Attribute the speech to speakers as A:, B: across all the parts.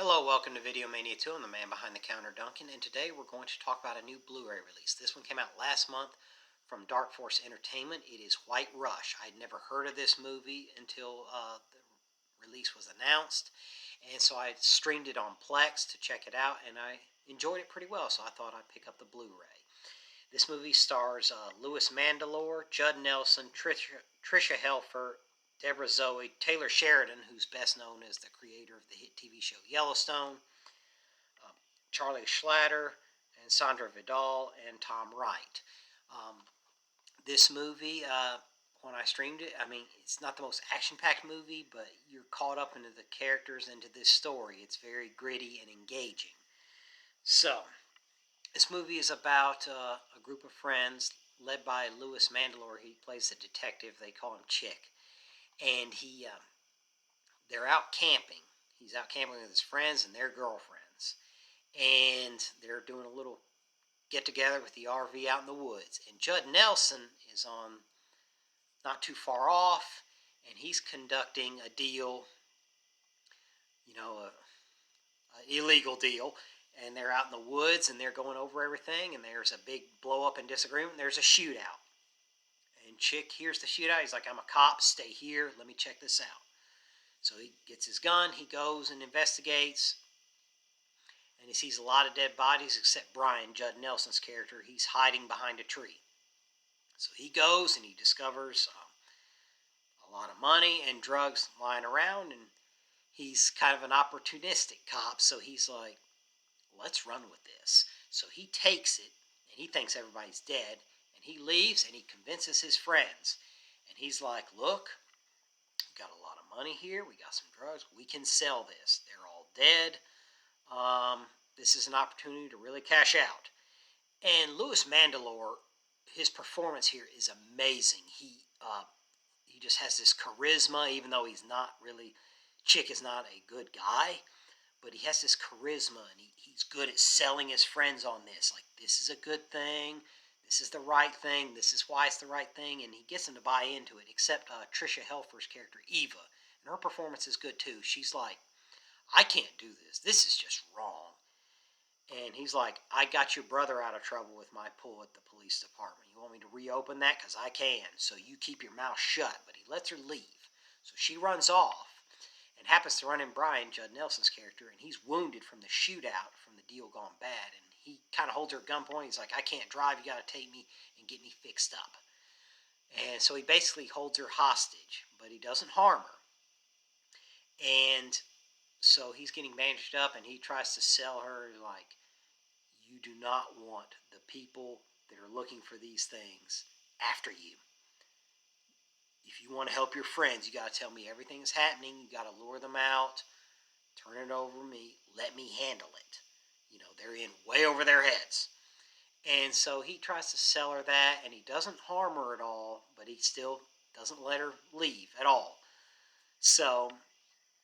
A: Hello, welcome to Video Mania 2. I'm the man behind the counter, Duncan, and today we're going to talk about a new Blu-ray release. This one came out last month from Dark Force Entertainment. It is White Rush. I'd never heard of this movie until the release was announced, and so I streamed it on Plex to check it out, and I enjoyed it pretty well, so I thought I'd pick up the Blu-ray. This movie stars Louis Mandylor, Judd Nelson, Tricia Helfer, Deborah Zoe, Taylor Sheridan, who's best known as the creator of the hit TV show Yellowstone, Charlie Schlatter, and Sandra Vidal, and Tom Wright. This movie, when I streamed it, it's not the most action-packed movie, but you're caught up into the characters, into this story. It's very gritty and engaging. So, this movie is about a group of friends led by Louis Mandylor. He plays the detective. They call him Chick. And they're out camping. He's out camping with his friends and their girlfriends. And they're doing a little get-together with the RV out in the woods. And Judd Nelson is on not too far off, and he's conducting a deal, a illegal deal. And they're out in the woods, and they're going over everything, and there's a big blow-up and disagreement, and there's a shootout. And Chick hears the shootout. He's like, I'm a cop. Stay here. Let me check this out. So he gets his gun. He goes and investigates. And he sees a lot of dead bodies except Brian, Judd Nelson's character. He's hiding behind a tree. So he goes and he discovers a lot of money and drugs lying around. And he's kind of an opportunistic cop. So he's like, let's run with this. So he takes it, and he thinks everybody's dead. And he leaves, and he convinces his friends. And he's like, look, we got a lot of money here. We got some drugs. We can sell this. They're all dead. This is an opportunity to really cash out. And Louis Mandylor, his performance here is amazing. He just has this charisma, even though he's not really, Chick is not a good guy, but he has this charisma, and he's good at selling his friends on this. Like, this is a good thing. This is the right thing. This is why it's the right thing. And he gets them to buy into it, except Tricia Helfer's character, Eva. And her performance is good, too. She's like, I can't do this. This is just wrong. And he's like, I got your brother out of trouble with my pull at the police department. You want me to reopen that? Because I can. So you keep your mouth shut. But he lets her leave. So she runs off and happens to run in Brian, Judd Nelson's character. And he's wounded from the shootout from the deal gone bad. And he kind of holds her at gunpoint. He's like, I can't drive. You got to take me and get me fixed up. And so he basically holds her hostage. But he doesn't harm her. And so he's getting bandaged up, and he tries to sell her like, you do not want the people that are looking for these things after you. If you want to help your friends, you got to tell me everything is happening. You got to lure them out, turn it over to me, let me handle it. They're in way over their heads. And so he tries to sell her that, and he doesn't harm her at all, but he still doesn't let her leave at all. So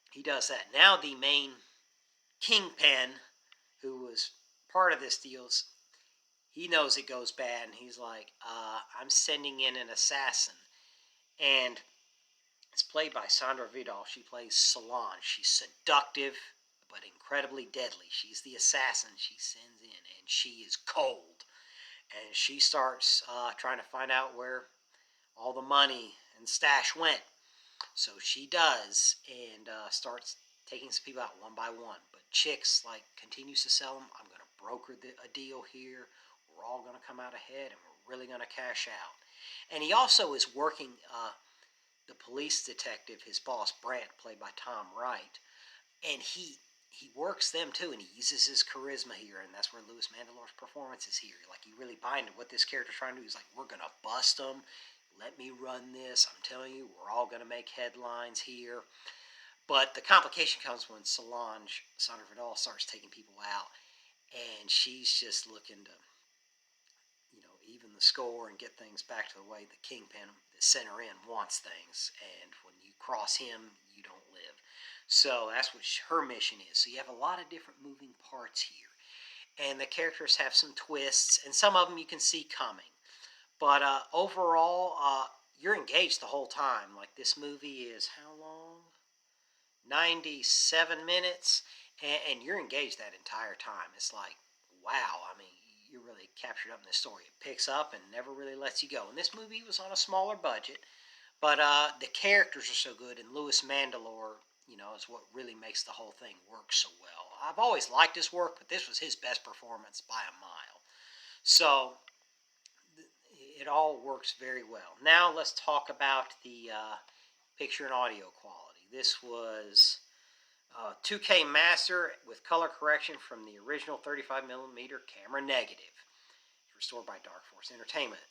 A: he does that. Now the main kingpin, who was part of this deal, he knows it goes bad, and he's like, I'm sending in an assassin. And it's played by Sandra Vidal. She plays Solange. She's seductive, but incredibly deadly. She's the assassin she sends in, and she is cold. And she starts trying to find out where all the money and stash went. So she does, and starts taking some people out one by one. But Chick's like continues to sell them. I'm going to broker a deal here. We're all going to come out ahead, and we're really going to cash out. And he also is working the police detective, his boss, Brant, played by Tom Wright. And he works them, too, and he uses his charisma here, and that's where Louis Mandylor's performance is here. Like, you really buy into what this character's trying to do. He's like, we're going to bust them. Let me run this. I'm telling you, we're all going to make headlines here. But the complication comes when Solange, Sandra Vidal, starts taking people out, and she's just looking to, even the score and get things back to the way the kingpin that sent her in wants things. And when you cross him, you don't live. So that's what her mission is. So you have a lot of different moving parts here. And the characters have some twists, and some of them you can see coming. But overall, you're engaged the whole time. Like, this movie is how long? 97 minutes. and you're engaged that entire time. It's like, wow, I mean, you're really captured up in this story. It picks up and never really lets you go. And this movie was on a smaller budget, but the characters are so good, and Louis Mandylor, is what really makes the whole thing work so well. I've always liked his work, but this was his best performance by a mile. So it all works very well. Now let's talk about the picture and audio quality. This was 2K master with color correction from the original 35mm camera negative, restored by Dark Force Entertainment.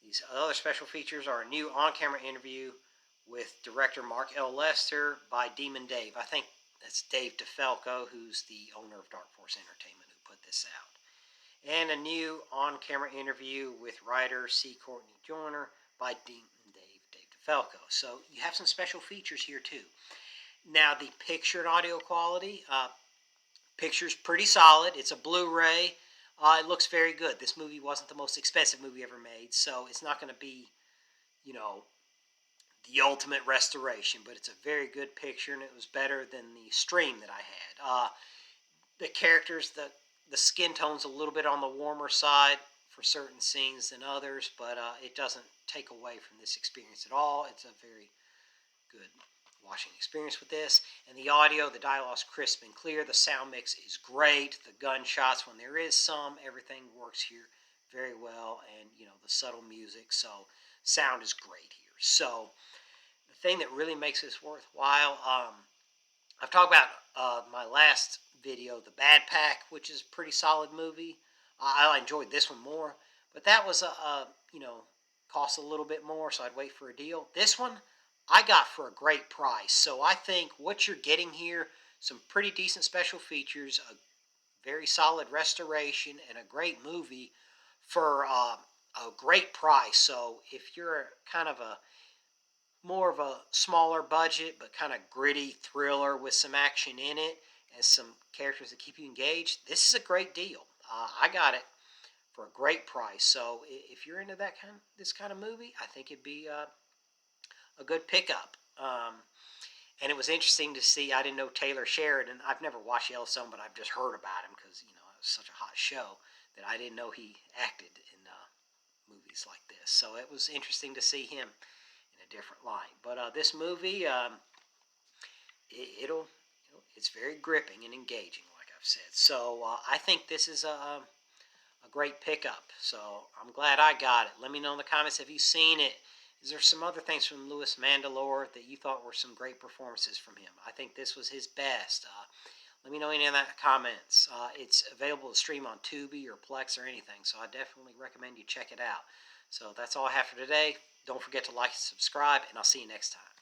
A: These other special features are a new on-camera interview with director Mark L. Lester by Demon Dave. I think that's Dave DeFalco, who's the owner of Dark Force Entertainment, who put this out. And a new on-camera interview with writer C. Courtney Joyner by Demon Dave DeFalco. So you have some special features here too. Now the picture and audio quality, picture's pretty solid. It's a Blu-ray. It looks very good. This movie wasn't the most expensive movie ever made, so it's not going to be, the ultimate restoration, but it's a very good picture, and it was better than the stream that I had. The characters, the skin tone's a little bit on the warmer side for certain scenes than others, but it doesn't take away from this experience at all. It's a very good watching experience with this. And the audio, the dialogue's crisp and clear. The sound mix is great. The gunshots, when there is some, everything works here very well. And, the subtle music. So sound is great here. So the thing that really makes this worthwhile, I've talked about my last video, The Bad Pack, which is a pretty solid movie. I enjoyed this one more. But that was, cost a little bit more, so I'd wait for a deal. This one, I got for a great price. So I think what you're getting here, some pretty decent special features, a very solid restoration, and a great movie for a great price. So if you're kind of more of a smaller budget, but kind of gritty thriller with some action in it and some characters that keep you engaged, this is a great deal. I got it for a great price. So if you're into this kind of movie, I think it'd be a good pickup. And it was interesting to see. I didn't know Taylor Sheridan. I've never watched Yellowstone, but I've just heard about him because it was such a hot show that I didn't know he acted in movies like this. So it was interesting to see him in a different light. But this movie, it's very gripping and engaging, like I've said. So I think this is a great pickup. So I'm glad I got it. Let me know in the comments if you've seen it. Is there some other things from Louis Mandylor that you thought were some great performances from him? I think this was his best. Let me know any of that in the comments. It's available to stream on Tubi or Plex or anything, so I definitely recommend you check it out. So that's all I have for today. Don't forget to like and subscribe, and I'll see you next time.